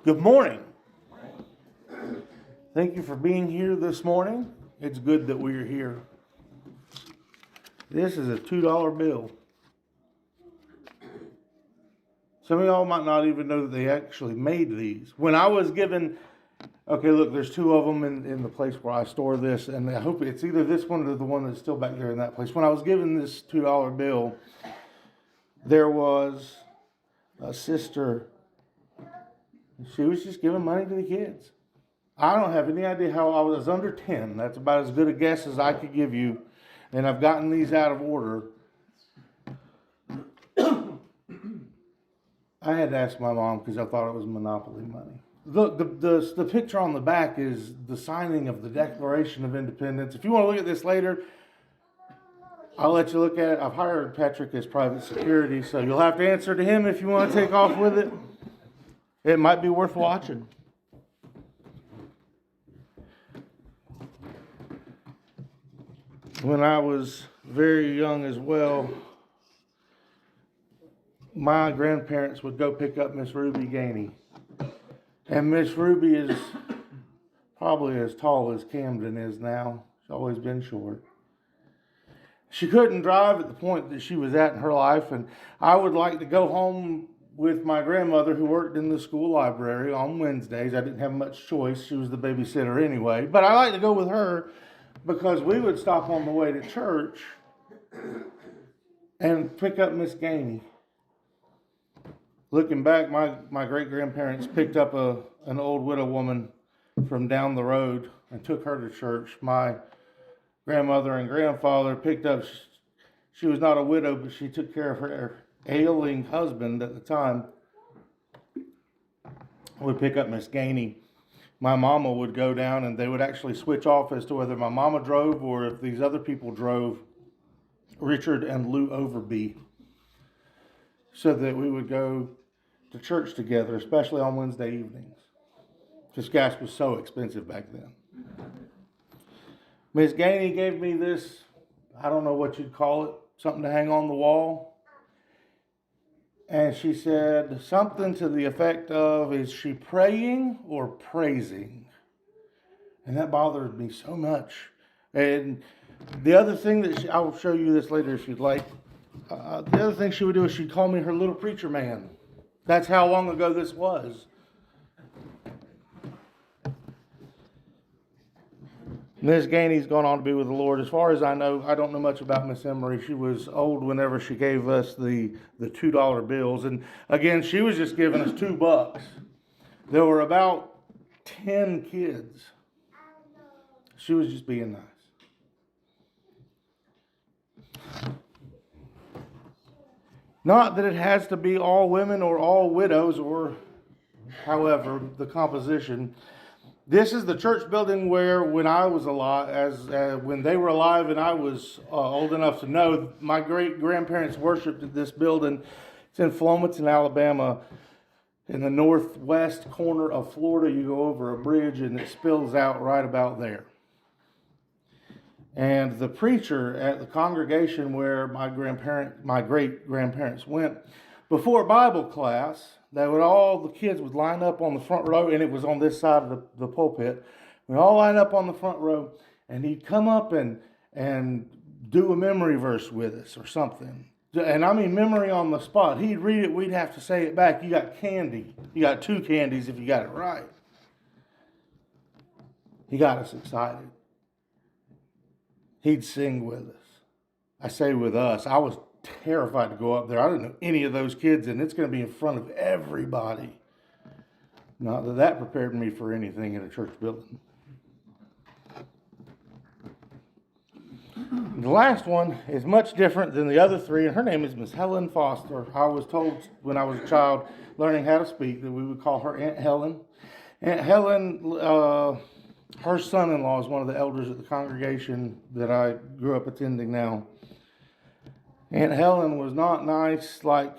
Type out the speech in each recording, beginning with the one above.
Good morning. Thank you for being here this morning. It's good that we're here. This is a $2 bill. Some of y'all might not even know that they actually made these. When I was given, okay, look, there's two of them in the place where I store this, and I hope it's either this one or the one that's still back there in that place. When I was given this $2 bill, there was a sister. She was just giving money to the kids. I don't have any idea how I was under 10. That's about as good a guess as I could give you. And I've gotten these out of order. I had to ask my mom because I thought it was Monopoly money. Look, the picture on the back is the signing of the Declaration of Independence. If you want to look at this later, I'll let you look at it. I've hired Patrick as private security, so you'll have to answer to him if you want to take off with it. It might be worth watching. When I was very young as well, my grandparents would go pick up Miss Ruby Gainey. And Miss Ruby is probably as tall as Camden is now. She's always been short. She couldn't drive at the point that she was at in her life, and I would like to go home with my grandmother who worked in the school library on Wednesdays. I didn't have much choice. She was the babysitter anyway. But I like to go with her because we would stop on the way to church and pick up Miss Gainey. Looking back, my great-grandparents picked up an old widow woman from down the road and took her to church. My grandmother and grandfather picked up, she was not a widow, but she took care of her ailing husband at the time. Would pick up Miss Gainey. My mama would go down and they would actually switch off as to whether my mama drove or if these other people drove, Richard and Lou Overby, so that we would go to church together, especially on Wednesday evenings, because gas was so expensive back then. Miss Gainey gave me this, I don't know what you'd call it, something to hang on the wall. And she said something to the effect of, is she praying or praising? And that bothered me so much. And the other thing that I will show you this later if you'd like. The other thing she would do is she'd call me her little preacher man. That's how long ago this was. Miss Gainey's gone on to be with the Lord. As far as I know, I don't know much about Miss Emery. She was old whenever she gave us the $2 bills. And again, she was just giving us $2. There were about 10 kids. She was just being nice. Not that it has to be all women or all widows or however the composition. This is the church building where, when I was alive, when they were alive and I was old enough to know, my great-grandparents worshipped at this building. It's in Flomaton, Alabama, in the northwest corner of Florida. You go over a bridge and it spills out right about there. And the preacher at the congregation where my great-grandparents went, before Bible class, the kids would line up on the front row, and it was on this side of the pulpit. We'd all line up on the front row, and he'd come up and do a memory verse with us or something. And I mean memory on the spot. He'd read it, we'd have to say it back. You got candy. You got 2 candies if you got it right. He got us excited. He'd sing with us. I say with us. I was terrified to go up there. I didn't know any of those kids, and it's going to be in front of everybody. Not that that prepared me for anything in a church building. The last one is much different than the other 3, and her name is Miss Helen Foster. I was told when I was a child learning how to speak that we would call her Aunt Helen. Aunt Helen, her son-in-law is one of the elders at the congregation that I grew up attending now. Aunt Helen was not nice like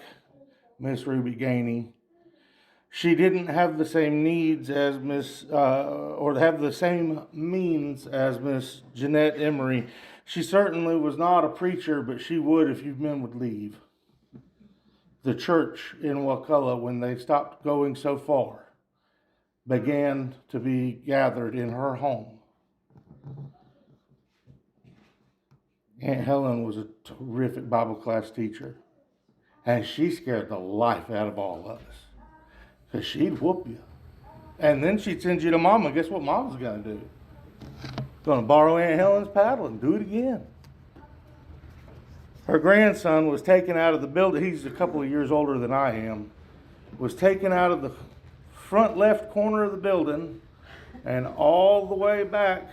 Miss Ruby Gainey. She didn't have the same needs as or have the same means as Miss Jeanette Emery. She certainly was not a preacher, but she would if you men would leave the church in Wakulla when they stopped going so far. began to be gathered in her home. Aunt Helen was a terrific Bible class teacher. And she scared the life out of all of us. Because she'd whoop you. And then she'd send you to Mama. Guess what Mama's going to do? Going to borrow Aunt Helen's paddle and do it again. Her grandson was taken out of the building. He's a couple of years older than I am. Was taken out of the front left corner of the building and all the way back.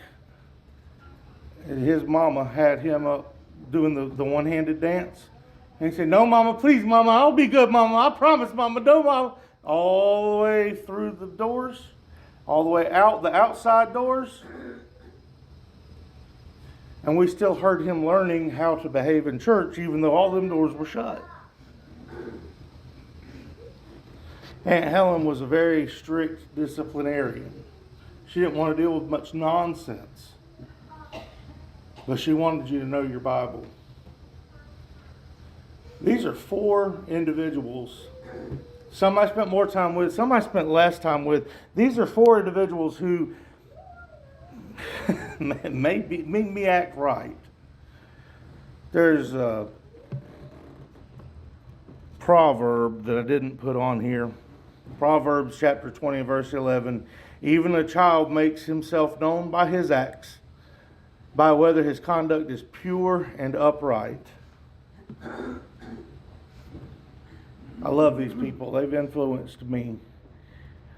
And his mama had him up doing the one-handed dance. And he said, "No, Mama, please, Mama, I'll be good, Mama. I promise, Mama, no, Mama." All the way through the doors, all the way out the outside doors. And we still heard him learning how to behave in church, even though all them doors were shut. Aunt Helen was a very strict disciplinarian. She didn't want to deal with much nonsense. But she wanted you to know your Bible. These are 4 individuals. Some I spent more time with, some I spent less time with. These are 4 individuals who made me act right. There's a proverb that I didn't put on here. Proverbs chapter 20, verse 11. Even a child makes himself known by his acts, by whether his conduct is pure and upright. I love these people. They've influenced me.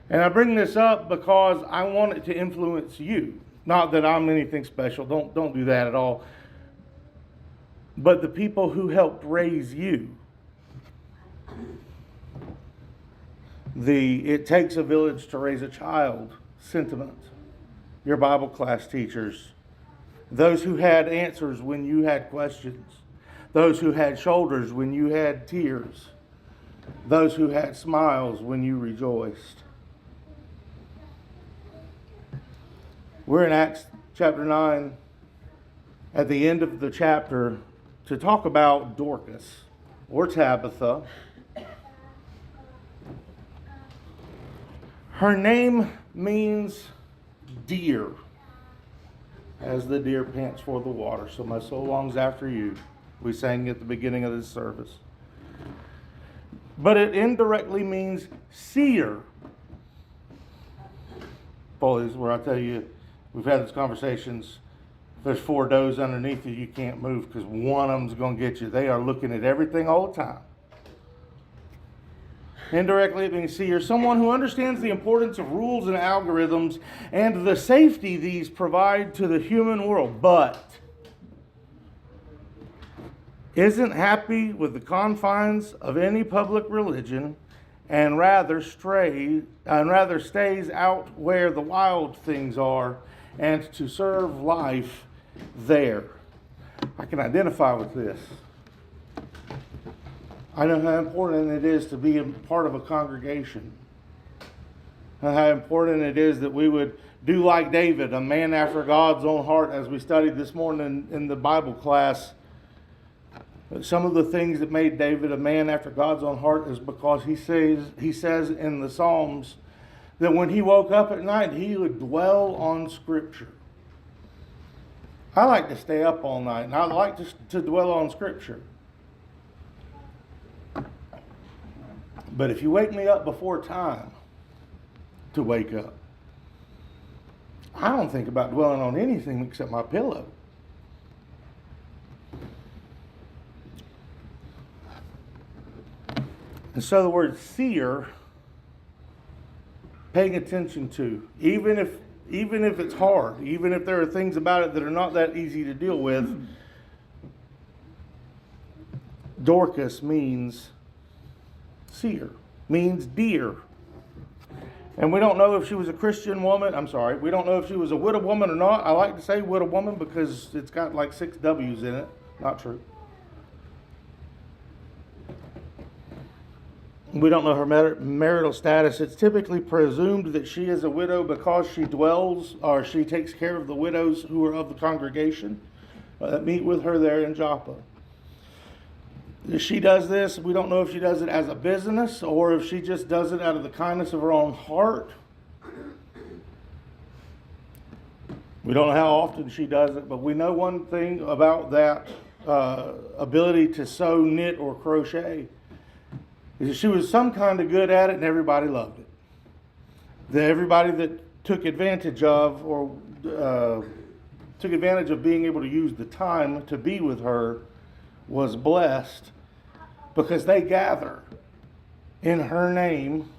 And I bring this up because I want it to influence you. Not that I'm anything special. Don't do that at all. But the people who helped raise you. The "it takes a village to raise a child" sentiment. Your Bible class teachers. Those who had answers when you had questions. Those who had shoulders when you had tears. Those who had smiles when you rejoiced. We're in Acts chapter 9 at the end of the chapter to talk about Dorcas or Tabitha. Her name means deer, as the deer pants for the water. So my soul longs after you. We sang at the beginning of this service. But it indirectly means seer. Boy, this is where I tell you, we've had these conversations. If there's 4 does underneath you, you can't move because one of them's going to get you. They are looking at everything all the time. Indirectly, it means seer. Someone who understands the importance of rules and algorithms and the safety these provide to the human world, but isn't happy with the confines of any public religion and rather stays out where the wild things are and to serve life there. I can identify with this. I know how important it is to be a part of a congregation. How important it is that we would do like David, a man after God's own heart, as we studied this morning in the Bible class. Some of the things that made David a man after God's own heart is because he says in the Psalms that when he woke up at night, he would dwell on Scripture. I like to stay up all night, and I like to dwell on Scripture. But if you wake me up before time to wake up, I don't think about dwelling on anything except my pillow. And so the word seer, paying attention to, even if it's hard, even if there are things about it that are not that easy to deal with, Dorcas means seer, means deer. And we don't know if she was a Christian woman. We don't know if she was a widow woman or not. I like to say widow woman because it's got like 6 W's in it. Not true. We don't know her marital status. It's typically presumed that she is a widow because she dwells or she takes care of the widows who are of the congregation that meet with her there in Joppa. If she does this, we don't know if she does it as a business or if she just does it out of the kindness of her own heart. We don't know how often she does it, but we know one thing about that ability to sew, knit, or crochet is that she was some kind of good at it and everybody loved it. Everybody that took advantage of or took advantage of being able to use the time to be with her was blessed because they gather in her name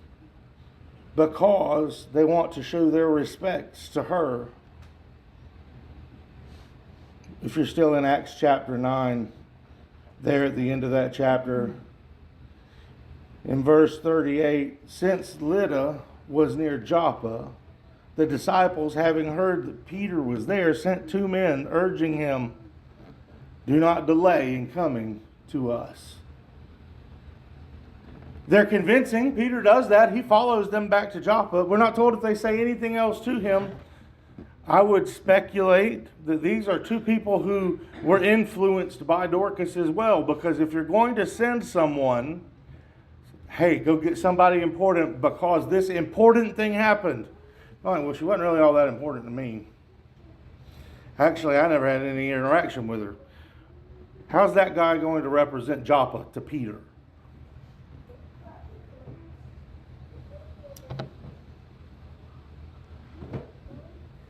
because they want to show their respects to her. If you're still in Acts chapter 9, there at the end of that chapter, in verse 38, since Lydda was near Joppa, the disciples, having heard that Peter was there, sent 2 men, urging him, do not delay in coming to us. They're convincing. Peter does that. He follows them back to Joppa. We're not told if they say anything else to him. I would speculate that these are 2 people who were influenced by Dorcas as well, because if you're going to send someone, hey, go get somebody important because this important thing happened. Oh, well, she wasn't really all that important to me. Actually, I never had any interaction with her. How's that guy going to represent Joppa to Peter?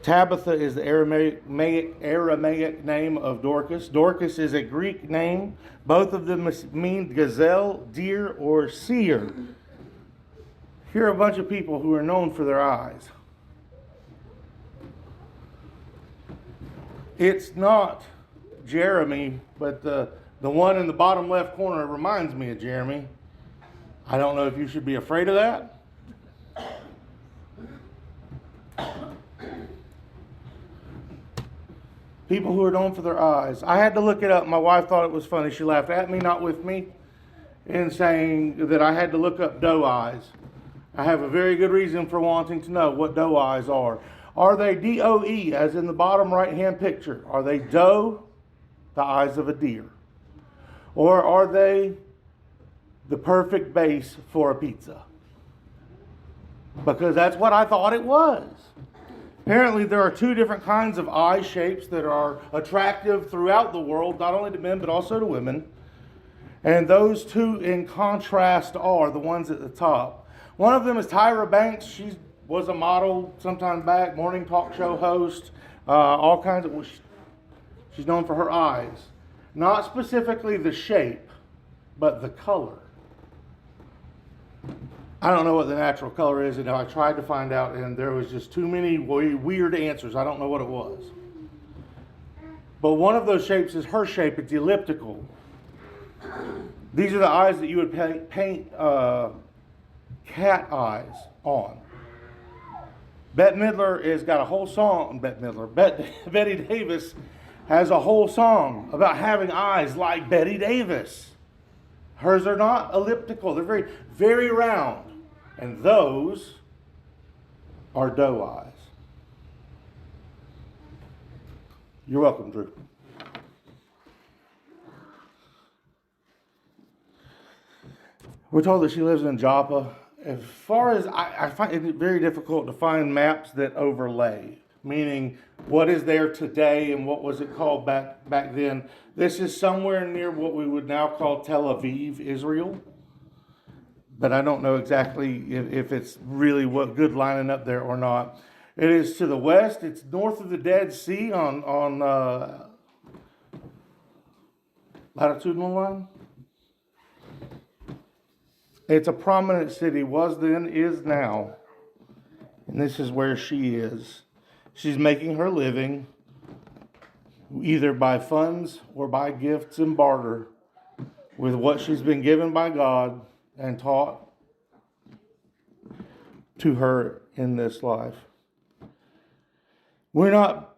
Tabitha is the Aramaic name of Dorcas. Dorcas is a Greek name. Both of them mean gazelle, deer, or seer. Here are a bunch of people who are known for their eyes. It's not Jeremy, but the one in the bottom left corner reminds me of Jeremy. I don't know if you should be afraid of that. People who are known for their eyes. I had to look it up. My wife thought it was funny. She laughed at me, not with me, in saying that I had to look up doe eyes. I have a very good reason for wanting to know what doe eyes are. Are they D-O-E, as in the bottom right-hand picture? Are they doe, the eyes of a deer? Or are they the perfect base for a pizza? Because that's what I thought it was. Apparently, there are 2 different kinds of eye shapes that are attractive throughout the world, not only to men, but also to women. And those 2 in contrast are the ones at the top. One of them is Tyra Banks. She was a model sometime back, morning talk show host, all kinds of... She's known for her eyes. Not specifically the shape, but the color. I don't know what the natural color is, and I tried to find out, and there was just too many weird answers. I don't know what it was. But one of those shapes is her shape. It's elliptical. These are the eyes that you would paint cat eyes on. Bette Midler has got a whole song. Betty Davis has a whole song about having eyes like Betty Davis. Hers are not elliptical. They're very, very round. And those are doe eyes. You're welcome, Drew. We're told that she lives in Joppa. As far as I find it very difficult to find maps that overlay, meaning what is there today and what was it called back then. This is somewhere near what we would now call Tel Aviv, Israel. But I don't know exactly if it's really what good lining up there or not. It is to the west. It's north of the Dead Sea on latitudinal line. It's a prominent city, was then, is now. And this is where she is. She's making her living either by funds or by gifts and barter with what she's been given by God and taught to her in this life. We're not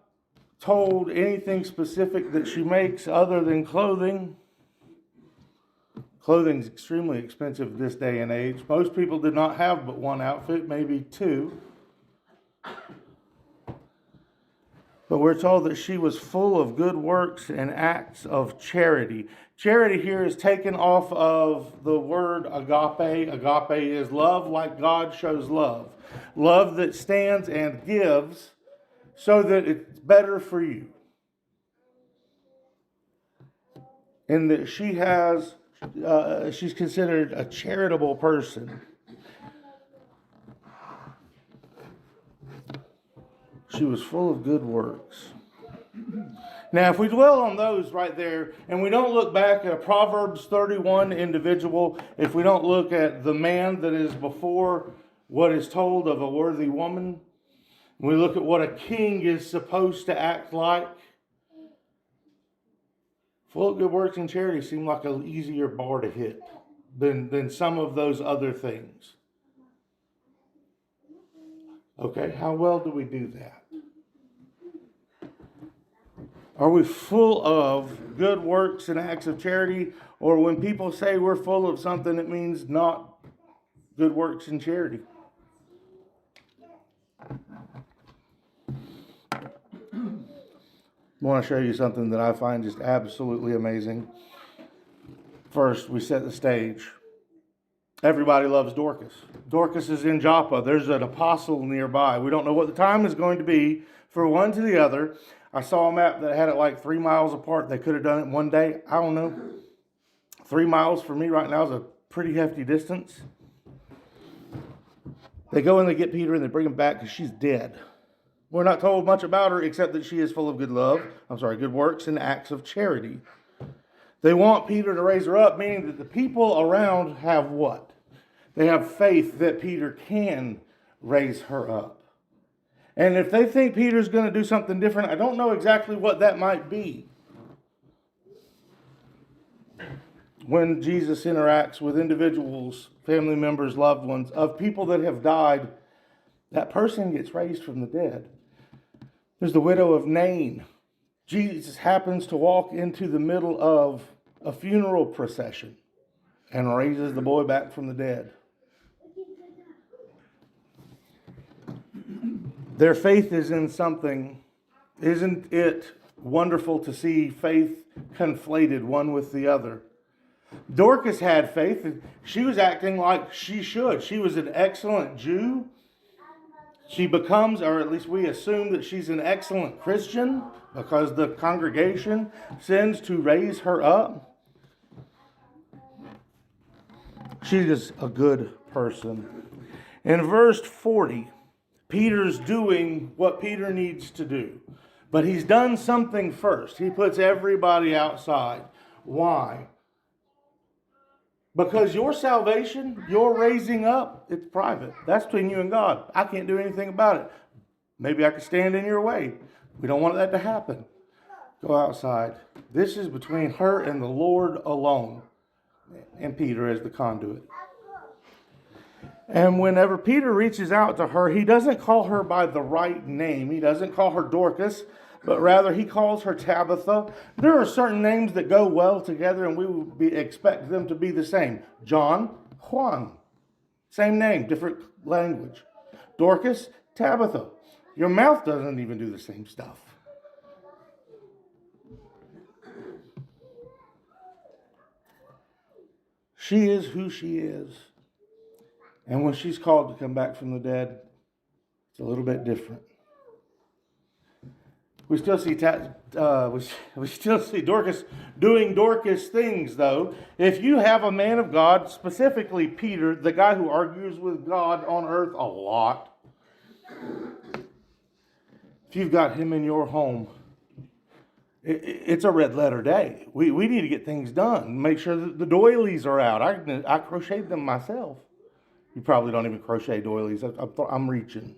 told anything specific that she makes other than clothing. Clothing is extremely expensive this day and age. Most people did not have but one outfit, maybe 2. But we're told that she was full of good works and acts of charity. Charity here is taken off of the word agape. Agape is love like God shows love. Love that stands and gives so that it's better for you. And that she's considered a charitable person. She was full of good works. Now, if we dwell on those right there, and we don't look back at a Proverbs 31 individual, if we don't look at the man that is before what is told of a worthy woman, we look at what a king is supposed to act like, full of good works and charity seem like an easier bar to hit than some of those other things. Okay, how well do we do that? Are we full of good works and acts of charity? Or when people say we're full of something, it means not good works and charity? I want to show you something that I find just absolutely amazing. First, we set the stage. Everybody loves Dorcas. Dorcas is in Joppa. There's an apostle nearby. We don't know what the time is going to be for one to the other. I saw a map that had it like 3 miles apart. They could have done it one day. I don't know. 3 miles for me right now is a pretty hefty distance. They go and they get Peter and they bring him back because she's dead. We're not told much about her except that she is full of good works and acts of charity. They want Peter to raise her up, meaning that the people around have what? They have faith that Peter can raise her up. And if they think Peter's going to do something different, I don't know exactly what that might be. When Jesus interacts with individuals, family members, loved ones, of people that have died, that person gets raised from the dead. There's the widow of Nain. Jesus happens to walk into the middle of a funeral procession and raises the boy back from the dead. Their faith is in something. Isn't it wonderful to see faith conflated one with the other? Dorcas had faith. She was acting like she should. She was an excellent Jew. She becomes, or at least we assume that she's an excellent Christian because the congregation sends to raise her up. She is a good person. In verse 40, Peter's doing what Peter needs to do. But he's done something first. He puts everybody outside. Why? Because your salvation, your raising up, it's private. That's between you and God. I can't do anything about it. Maybe I could stand in your way. We don't want that to happen. Go outside. This is between her and the Lord alone. And Peter as the conduit. And whenever Peter reaches out to her, he doesn't call her by the right name. He doesn't call her Dorcas, but rather he calls her Tabitha. There are certain names that go well together, and we would expect them to be the same. John, Juan. Same name, different language. Dorcas, Tabitha. Your mouth doesn't even do the same stuff. She is who she is. And when she's called to come back from the dead, it's a little bit different. We still see Dorcas doing Dorcas things, though. If you have a man of God, specifically Peter, the guy who argues with God on earth a lot, if you've got him in your home, it's a red letter day. We need to get things done. Make sure that the doilies are out. I crocheted them myself. You probably don't even crochet doilies. I'm reaching.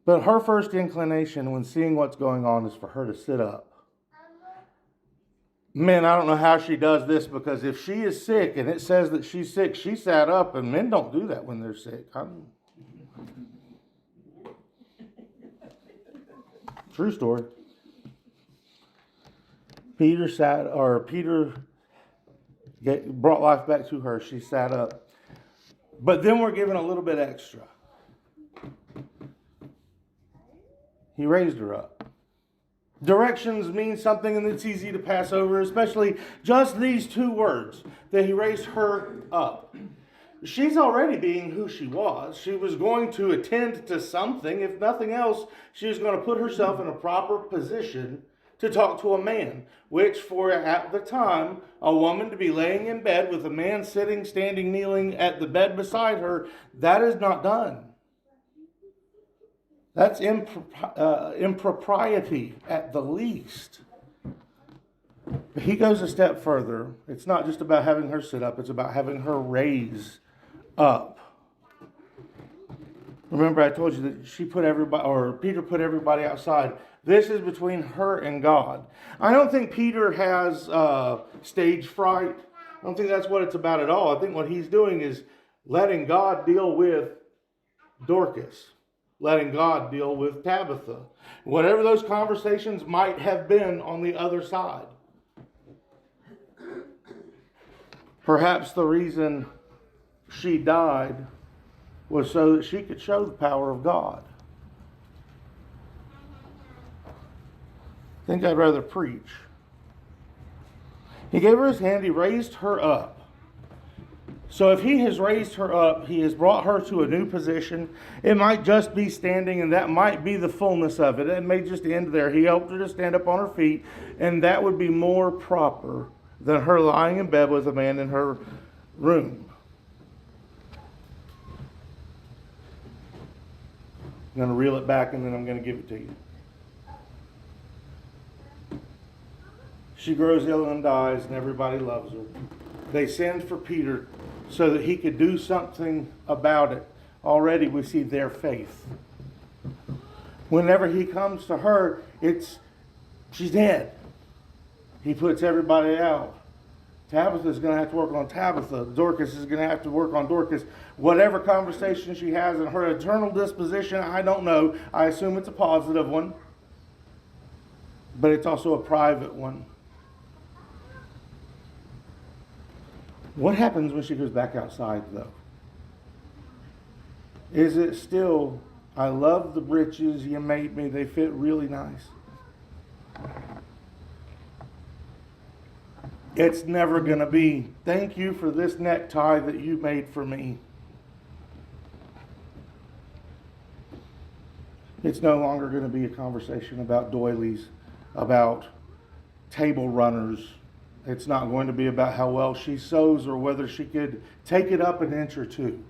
But her first inclination when seeing what's going on is for her to sit up. Men, I don't know how she does this, because if she is sick and it says that she's sick, she sat up, and men don't do that when they're sick. True story. Peter brought life back to her. She sat up. But then we're given a little bit extra. He raised her up. Directions mean something, and it's easy to pass over, especially just these two words, that he raised her up. she's already being who she was. She was going to attend to something. If nothing else, she was going to put herself in a proper position to talk to a man, which for at the time, a woman to be laying in bed with a man sitting, standing, kneeling at the bed beside her, that is not done. That's impropriety at the least. But he goes a step further. It's not just about having her sit up, it's about having her raise up. Remember, I told you that Peter put everybody outside. This is between her and God. I don't think Peter has stage fright. I don't think that's what it's about at all. I think what he's doing is letting God deal with Dorcas, letting God deal with Tabitha. Whatever those conversations might have been on the other side. Perhaps the reason she died was so that she could show the power of God. I think I'd rather preach. He gave her his hand, he raised her up. So if he has raised her up, he has brought her to a new position. It might just be standing, and that might be the fullness of it. It may just end there. He helped her to stand up on her feet, and that would be more proper than her lying in bed with a man in her room. I'm going to reel it back, and then I'm going to give it to you. She grows ill and dies, and everybody loves her. They send for Peter so that he could do something about it. Already we see their faith. Whenever he comes to her, she's dead. He puts everybody out. Tabitha's going to have to work on Tabitha. Dorcas is going to have to work on Dorcas. Whatever conversation she has in her eternal disposition, I don't know. I assume it's a positive one. But it's also a private one. What happens when she goes back outside, though? Is it still, I love the breeches you made me, they fit really nice? It's never going to be, thank you for this necktie that you made for me. It's no longer going to be a conversation about doilies, about table runners. It's not going to be about how well she sews or whether she could take it up an inch or two.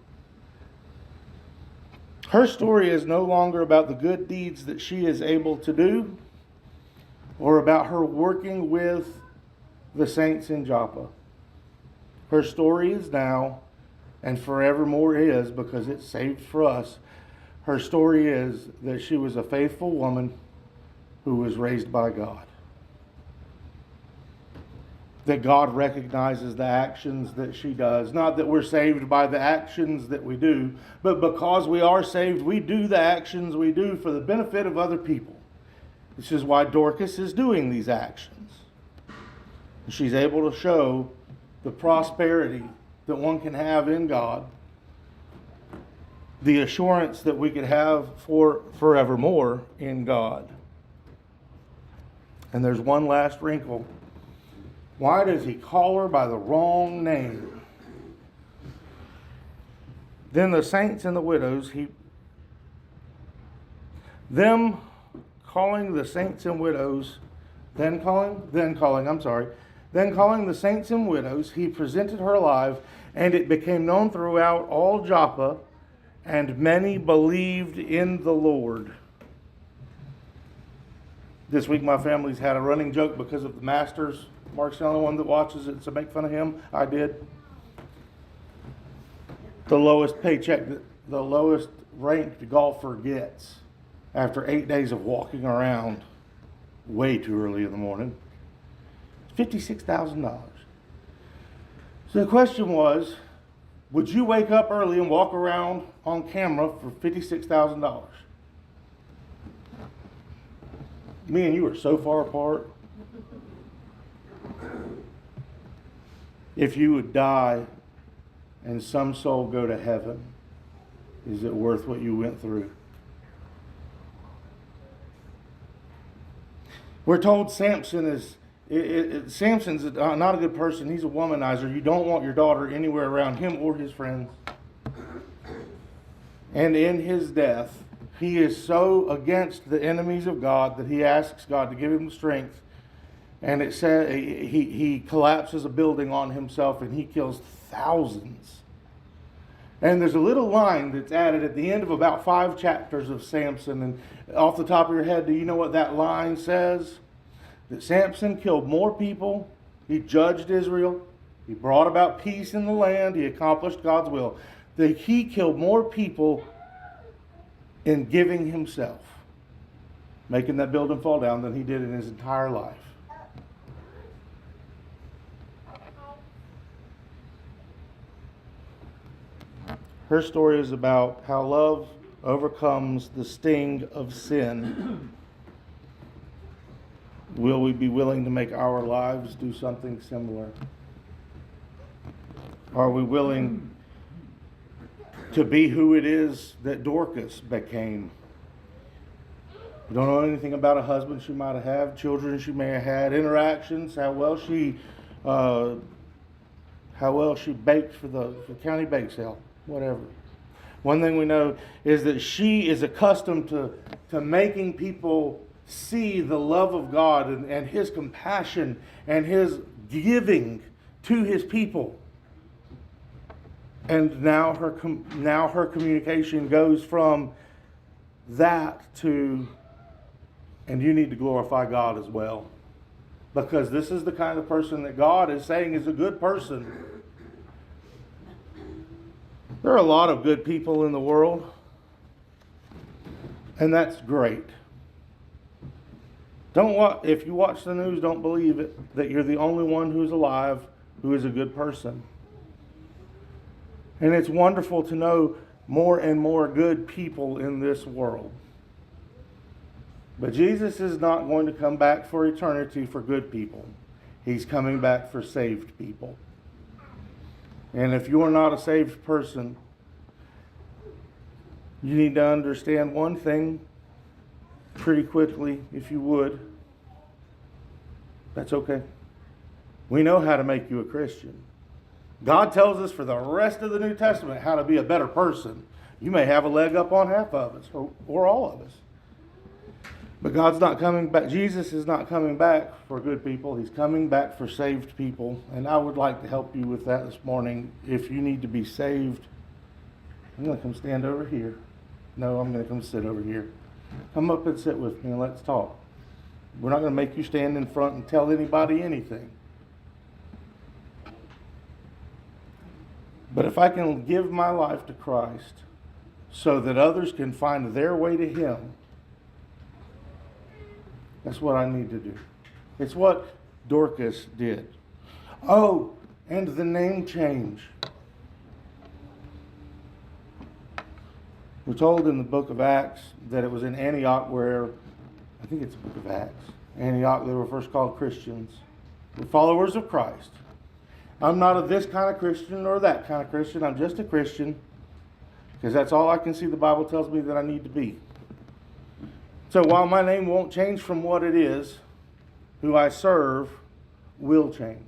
Her story is no longer about the good deeds that she is able to do or about her working with the saints in Joppa. Her story is now and forevermore is, because it's saved for us, her story is that she was a faithful woman who was raised by God. That God recognizes the actions that she does. Not that we're saved by the actions that we do, but because we are saved, we do the actions we do for the benefit of other people. This is why Dorcas is doing these actions. She's able to show the prosperity that one can have in God, the assurance that we could have for forevermore in God. And there's one last wrinkle. Why does he call her by the wrong name? Then the saints and the widows, them calling the saints and widows, then calling the saints and widows, he presented her alive, and it became known throughout all Joppa, and many believed in the Lord. This week my family's had a running joke because of the Masters. Mark's the only one that watches it, so make fun of him. I did. The lowest paycheck that the lowest ranked golfer gets after 8 days of walking around way too early in the morning. $56,000. So the question was, would you wake up early and walk around on camera for $56,000? Me and you are so far apart. If you would die and some soul go to heaven, is it worth what you went through? We're told Samson Samson's not a good person. He's a womanizer. You don't want your daughter anywhere around him or his friends. And in his death, he is so against the enemies of God that he asks God to give him strength. And it said he collapses a building on himself and he kills thousands. And there's a little line that's added at the end of about 5 chapters of Samson. And off the top of your head, do you know what that line says? That Samson killed more people. He judged Israel. He brought about peace in the land. He accomplished God's will. That he killed more people in giving himself, making that building fall down, than he did in his entire life. Her story is about how love overcomes the sting of sin. Will we be willing to make our lives do something similar? Are we willing to be who it is that Dorcas became? We don't know anything about a husband she might have had, children she may have had, interactions, how well she baked for the county bake sale. Whatever. One thing we know is that she is accustomed to making people see the love of God and His compassion and His giving to His people. And now her communication goes from that to, and you need to glorify God as well. Because this is the kind of person that God is saying is a good person. There are a lot of good people in the world, and that's great. If you watch the news, don't believe it, that you're the only one who's alive who is a good person. And it's wonderful to know more and more good people in this world. But Jesus is not going to come back for eternity for good people. He's coming back for saved people. And if you are not a saved person, you need to understand one thing pretty quickly, if you would. That's okay. We know how to make you a Christian. God tells us for the rest of the New Testament how to be a better person. You may have a leg up on half of us, or all of us. But God's not coming back. Jesus is not coming back for good people. He's coming back for saved people. And I would like to help you with that this morning. If you need to be saved, I'm going to come stand over here. No, I'm going to come sit over here. Come up and sit with me and let's talk. We're not going to make you stand in front and tell anybody anything. But if I can give my life to Christ so that others can find their way to Him, that's what I need to do. It's what Dorcas did. Oh, and the name change. We're told in the book of Acts that it was in Antioch where, I think it's the book of Acts, Antioch, they were first called Christians, the followers of Christ. I'm not a this kind of Christian or that kind of Christian. I'm just a Christian because that's all I can see the Bible tells me that I need to be. So while my name won't change from what it is, who I serve will change.